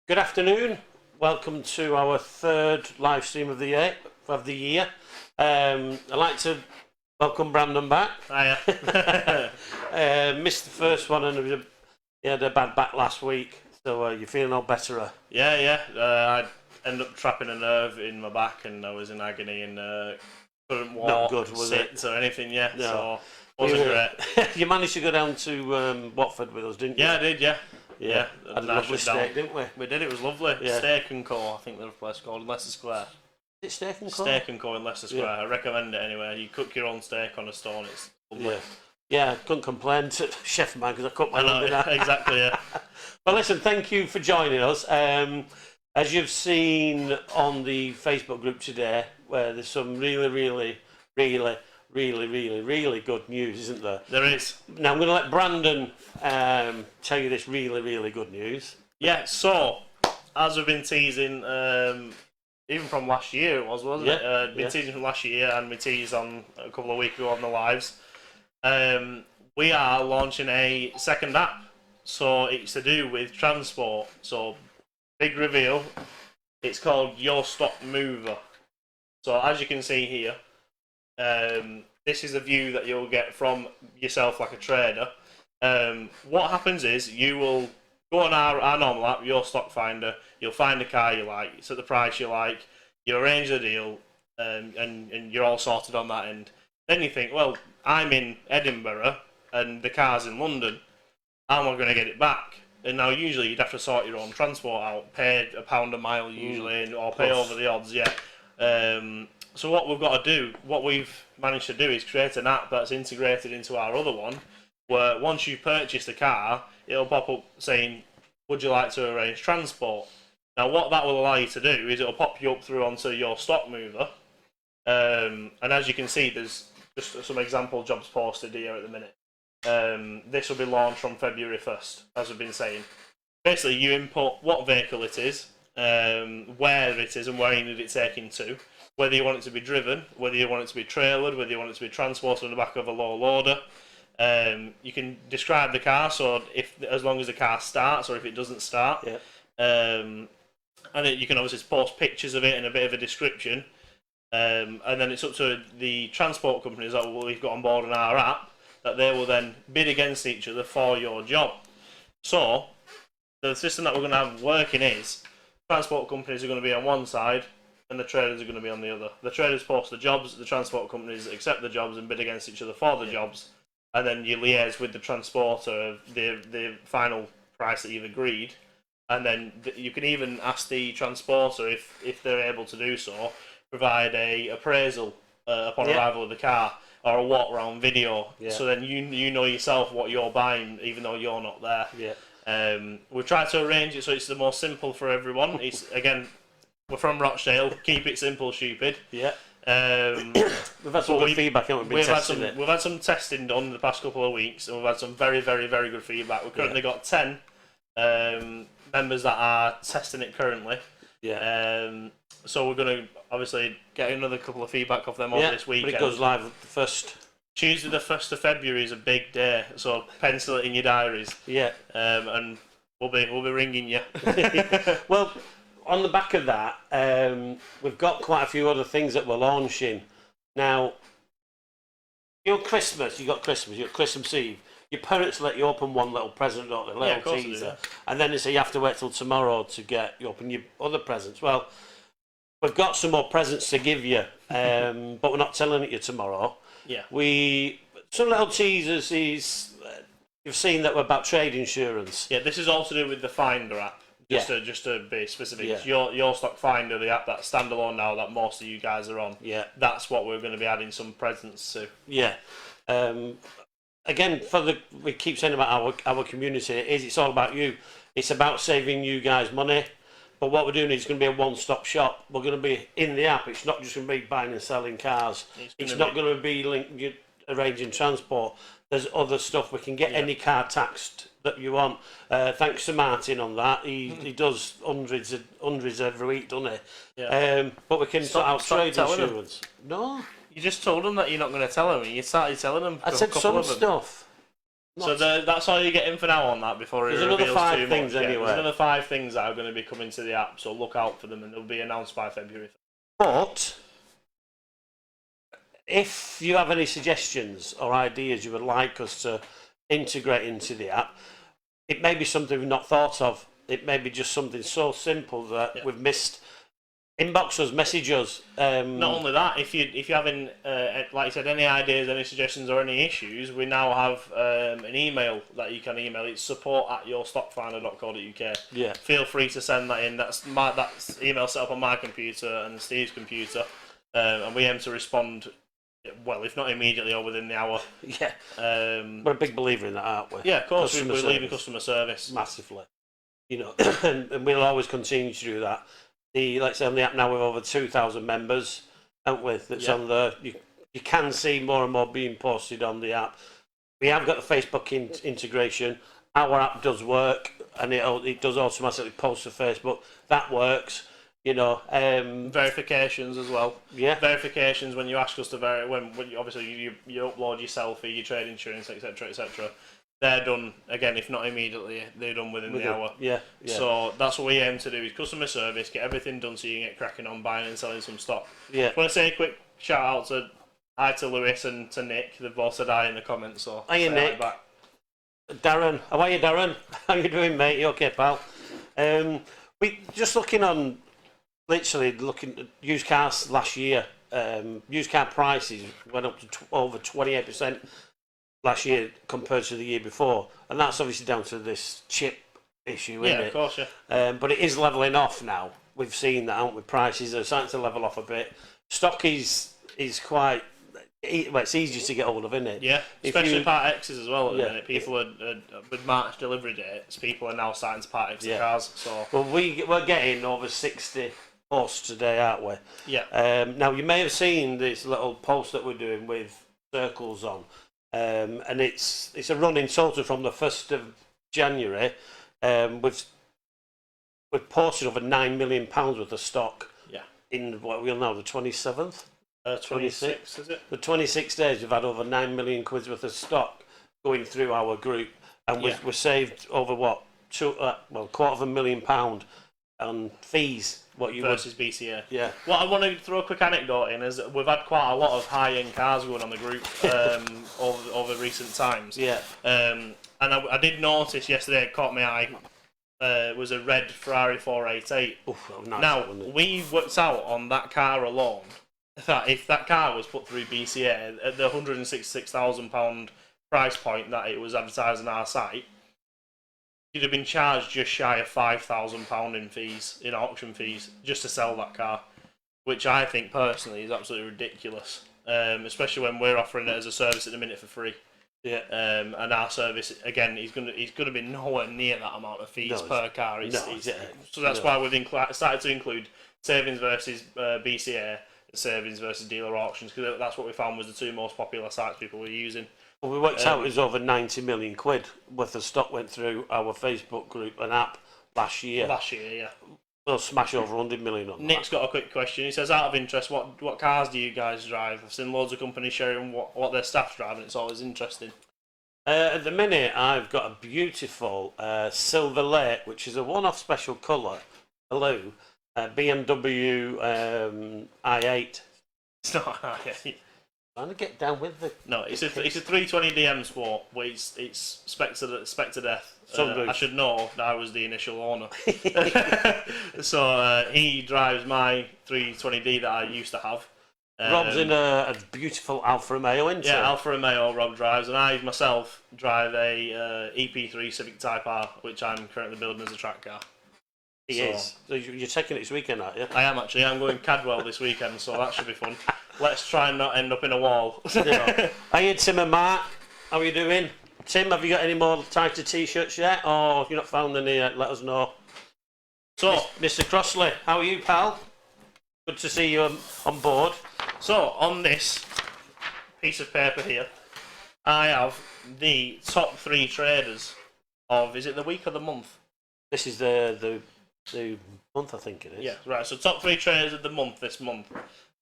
Good afternoon. Welcome to our third live stream of the year. I'd like to welcome Brandon back. Hiya. Missed the first one and he had a bad back last week, so you're feeling all better? Yeah. I ended up trapping a nerve in my back and I was in agony and couldn't walk, Not good, was sit it? or anything, No. so wasn't great. You managed to go down to Watford with us, didn't you? Yeah, I did, yeah. Had a lovely steak, didn't we? We did, it was lovely. Yeah. Steak and Co, I think there's a place called in Leicester Square. Is it Steak and Co? Steak and Co in Leicester Square, Yeah. I recommend it anyway. You cook your own steak on a stone, it's lovely. Yeah, I couldn't complain to chef of mine because I cooked my own dinner. Exactly, yeah. Well, listen, thank you for joining us. As you've seen on the Facebook group today, where there's some really good news, isn't there? There is. Now, I'm going to let Brandon tell you this really good news. Yeah, so, as we've been teasing, even from last year it was, wasn't it? Been teasing from last year, and we teased on a couple of weeks ago on the lives. We are launching a second app, so it's to do with transport. So, big reveal, it's called Your Stock Mover. So, as you can see here, this is a view that you'll get from yourself like a trader. What happens is you will go on our normal app, Your Stock Finder, you'll find a car you like, it's at the price you like, you arrange the deal, and you're all sorted on that end. Then you think, well, I'm in Edinburgh and the car's in London, how am I going to get it back? And now usually you'd have to sort your own transport out, pay £1 a mile usually, or pay over the odds, yeah. So what we've got to do, what we've managed to do is create an app that's integrated into our other one, where once you purchase the car, it'll pop up saying, would you like to arrange transport? Now what that will allow you to do is it'll pop you up through onto Your Stock Mover, and as you can see there's just some example jobs posted here at the minute. This will be launched from February 1st, as we've been saying. Basically you input what vehicle it is, where it is and where you need it taken to, whether you want it to be driven, whether you want it to be trailered, whether you want it to be transported on the back of a low loader. You can describe the car, so as long as the car starts or if it doesn't start. Yeah. You can obviously post pictures of it and a bit of a description. And then it's up to the transport companies that we've got on board in our app, that they will then bid against each other for your job. So, the system that we're going to have working is, transport companies are going to be on one side, and the traders are going to be on the other. The traders post the jobs, the transport companies accept the jobs and bid against each other for the jobs, and then you liaise with the transporter of the final price that you've agreed, and then you can even ask the transporter, if they're able to do so, provide a appraisal upon arrival of the car, or a walk around video, so then you know yourself what you're buying even though you're not there. We've tried to arrange it so it's the most simple for everyone. It's, again, we're from Rochdale, keep it simple, stupid. Yeah. We've had some good feedback, haven't we? We've had some testing done in the past couple of weeks, and we've had some very good feedback. We've currently got 10 members that are testing it currently. So we're going to obviously get another couple of feedback off them over this weekend. But it goes live the first. Tuesday the 1st of February is a big day, so pencil it in your diaries. Yeah. And we'll be ringing you. Well, on the back of that, we've got quite a few other things that we're launching. Now, you've got Christmas Eve. Your parents let you open one little present, don't they? Little teaser. And then they say you have to wait till tomorrow to open your other presents. Well, we've got some more presents to give you, but we're not telling you tomorrow. Yeah. Some little teasers is, you've seen that we're about trade insurance. Yeah, this is all to do with the Finder app. Just to be specific, it's your Stock Finder, the app that's standalone now that most of you guys are on. Yeah. That's what we're going to be adding some presents to. Yeah. Again, we keep saying about our community, it's all about you. It's about saving you guys money. But what we're doing is going to be a one-stop shop. We're going to be in the app. It's not just going to be buying and selling cars. It's not going to be arranging transport. There's other stuff. We can get any car taxed that you want. Thanks to Martin on that. He does hundreds every week, doesn't he? Yeah. But we can sort out trade insurance. No. You just told them that you're not going to tell them. You started telling them. I said some stuff. So that's all you're getting for now on that before it There's another reveals 5 too things much. anyway. There's another 5 things that are going to be coming to the app, so look out for them, and they'll be announced by February. But if you have any suggestions or ideas you would like us to integrate into the app, it may be something we've not thought of. It may be just something so simple that we've missed. Inbox us, message us. Not only that, if you're having, like I said, any ideas, any suggestions, or any issues, we now have an email that you can email. It's support@yourstockfinder.co.uk. Yeah. Feel free to send that in. That's email set up on my computer and Steve's computer, and we aim to respond. Well, if not immediately or within the hour. Yeah. We're a big believer in that, aren't we? Yeah, of course. We believe in customer service massively. And we'll always continue to do that. Like I say, on the app now we've over 2,000 members, haven't we? That's on there. You can see more and more being posted on the app. We have got the Facebook integration. Our app does work, and it does automatically post to Facebook. That works. Verifications as well. Yeah. Verifications when you ask us to verify. When obviously you upload your selfie, your trade insurance, etc., etc. They're done again. If not immediately, they're done within the hour. Yeah. So that's what we aim to do: is customer service, get everything done so you can get cracking on buying and selling some stock. Yeah. I want to say a quick shout out to Lewis and to Nick. They've both said hi in the comments. So hiya, Nick. Back. Darren, how are you, Darren? How you doing, mate? You okay, pal? We just looking at used cars last year. Used car prices went up to over 28% last year compared to the year before, and that's obviously down to this chip issue, isn't it? Yeah, of course, yeah. But it is levelling off now. We've seen that, haven't we? Prices are starting to level off a bit. Stock is quite. Well, it's easier to get hold of, isn't it? Yeah, especially Part X's as well at the minute. People are with March delivery dates. People are now starting to Part X the cars. So we're getting over 60 posts today, aren't we? Yeah. Now you may have seen this little post that we're doing with circles on, and it's a running total from the 1st of January. We've posted over £9 million worth of stock. Yeah. In what we'll know the 27th. 26, is it? The 26 days we've had over £9 million worth of stock going through our group, and we've saved over £250,000 on fees. Versus BCA. Yeah. What I want to throw a quick anecdote in is that we've had quite a lot of high-end cars going on the group over recent times. Yeah. And I did notice yesterday, it caught my eye, was a red Ferrari 488. Oof, nice, now, we worked out on that car alone that if that car was put through BCA at the £166,000 price point that it was advertised on our site, you'd have been charged just shy of £5,000 in fees, in auction fees, just to sell that car, which I think personally is absolutely ridiculous. Especially when we're offering it as a service at the minute for free. Yeah. And our service again, he's gonna be nowhere near that amount of fees per car. So that's why we've started to include savings versus BCA, and savings versus dealer auctions, because that's what we found was the 2 most popular sites people were using. Well, we worked out it was over £90 million worth of stock went through our Facebook group and app last year. Yeah. We'll smash over 100 million on that. Nick's got a quick question. He says, out of interest, what cars do you guys drive? I've seen loads of companies sharing what their staff's driving. It's always interesting. At the minute, I've got a beautiful Silver Lake, which is a one-off special colour, blue, BMW i8. It's not i8. Trying to get down with the... No, it's a 320 DM Sport, where it's spec to death. I should know that I was the initial owner. So he drives my 320D that I used to have. Rob's in a beautiful Alfa Romeo, isn't he? Yeah, Alfa Romeo Rob drives, and I myself drive a EP3 Civic Type R, which I'm currently building as a track car. He is. So you're taking it this weekend, aren't you? I am actually. I'm going Cadwell this weekend, so that should be fun. Let's try and not end up in a wall. Hiya, Tim and Mark. How are you doing? Tim, have you got any more tighter t-shirts yet? Or if you've not found any yet, let us know. So, Mr. Crossley, how are you, pal? Good to see you on board. So, on this piece of paper here, I have the top 3 traders of, is it the week or the month? This is the month, I think it is. Yeah, right. So top 3 traders of the month this month.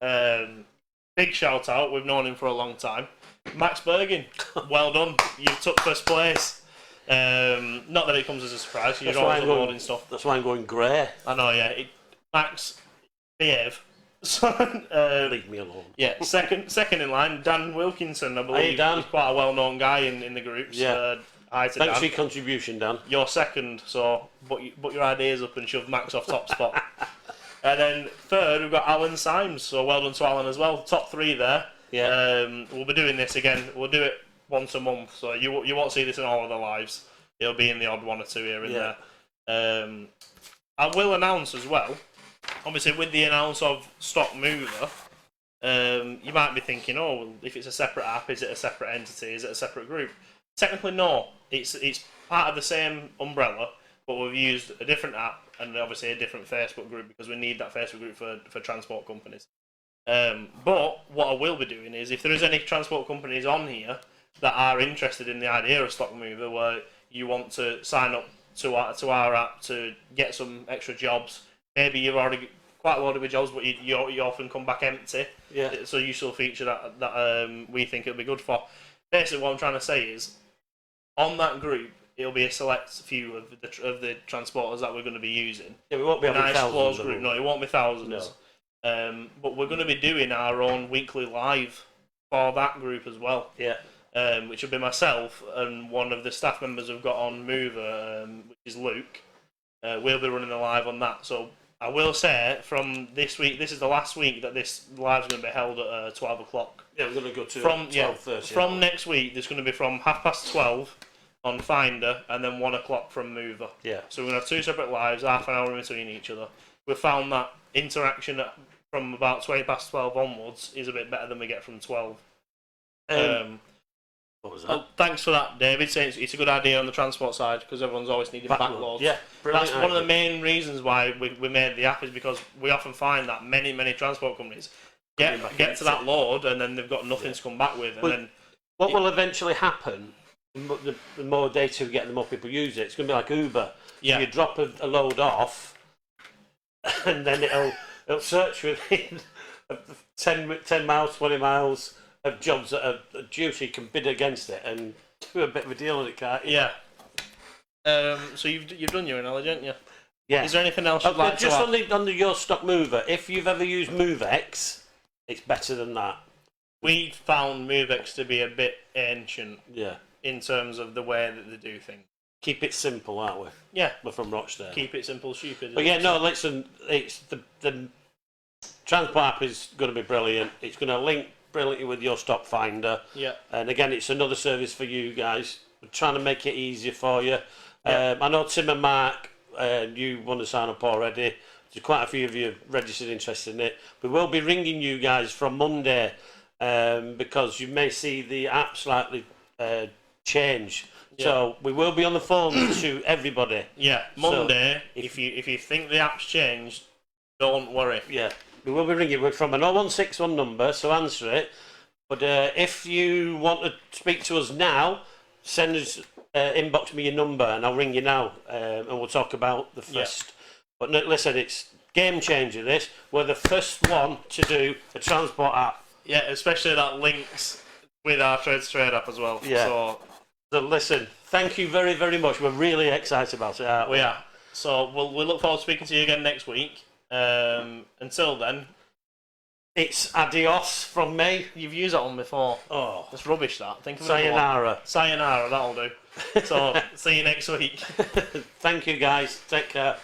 50 big shout out. We've known him for a long time. Max Bergin, well done. You took first place. Not that it comes as a surprise. You're always uploading stuff. That's why I'm going grey. I know, yeah. Max, behave. Leave me alone. Yeah, second in line, Dan Wilkinson, I believe. Hey, Dan. He's quite a well-known guy in the groups. Yeah. Hi to Thanks Dan. for your contribution, Dan. You're second, so put your ideas up and shove Max off top spot. And then third, we've got Alan Symes, so well done to Alan as well. Top three there. Yeah. We'll be doing this again. We'll do it once a month, so you won't see this in all of the lives. It'll be in the odd one or two here and there. I will announce as well, obviously with the announce of Stock Mover, you might be thinking, oh, well, if it's a separate app, is it a separate entity? Is it a separate group? Technically, no. It's part of the same umbrella, but we've used a different app and obviously a different Facebook group because we need that Facebook group for transport companies. But what I will be doing is, if there is any transport companies on here that are interested in the idea of Stock Mover, where you want to sign up to our app to get some extra jobs, maybe you've already quite loaded with jobs, but you often come back empty. Yeah. So you still feature that we think it'll be good for. Basically, what I'm trying to say is, on that group, it'll be a select few of the transporters that we're going to be using. Yeah, we won't be having nice thousands. closed group. No, it won't be thousands. No. But we're going to be doing our own weekly live for that group as well. Yeah. Which will be myself and one of the staff members we've got on Mover, which is Luke. We'll be running a live on that. So I will say, from this week, this is the last week that this live's going to be held at 12 o'clock. Yeah, we're going to go to 12:30. From next week, there's going to be from 12:30 on Finder and then 1 o'clock from Mover. Yeah. So we're going to have two separate lives, half an hour in between each other. We found that interaction from about 12 onwards is a bit better than we get from 12. What was that? Oh, thanks for that, David. Saying it's a good idea on the transport side because everyone's always needing backloads. Yeah, brilliant. That's one of the main reasons why we made the app, is because we often find that many transport companies get to that load and then they've got nothing to come back with. And then what will eventually happen, the more data we get, the more people use it. It's going to be like Uber. Yeah. You drop a load off, and then it'll search within 10 miles, 20 miles of jobs that are due, so you can bid against it and do a bit of a deal on it, can't you? Yeah. So you've done your analogy, haven't you? Yeah. Is there anything else you'd like just to add? on your Stock Mover, if you've ever used MoveX, it's better than that. We found MoveX to be a bit ancient. Yeah. In terms of the way that they do things. Keep it simple, aren't we? Yeah. We're from Rochdale. Keep it simple, stupid. But yeah, no, listen, it's the transport app is going to be brilliant. It's going to link brilliantly with your stock finder. Yeah. And again, it's another service for you guys. We're trying to make it easier for you. Yeah. I know Tim and Mark, you want to sign up already. There's quite a few of you registered interested in it. We will be ringing you guys from Monday because you may see the app slightly change. Yeah. So we will be on the phone to everybody. Yeah, Monday. So if you think the app's changed, don't worry. Yeah. We will be ringing. We're from an 0161 number, so answer it. But if you want to speak to us now, send us, inbox me your number and I'll ring you now and we'll talk about the first. Yeah. But no, listen, it's game changer this. We're the first one to do a transport app. Yeah, especially that links with our Trade to Trade app as well. Yeah. So listen, thank you very, very much. We're really excited about it, aren't we? We are. So we'll look forward to speaking to you again next week. Until then, it's adios from me. You've used that one before. Oh, that's rubbish. That. Think of sayonara. Sayonara. That'll do. So see you next week. Thank you, guys. Take care.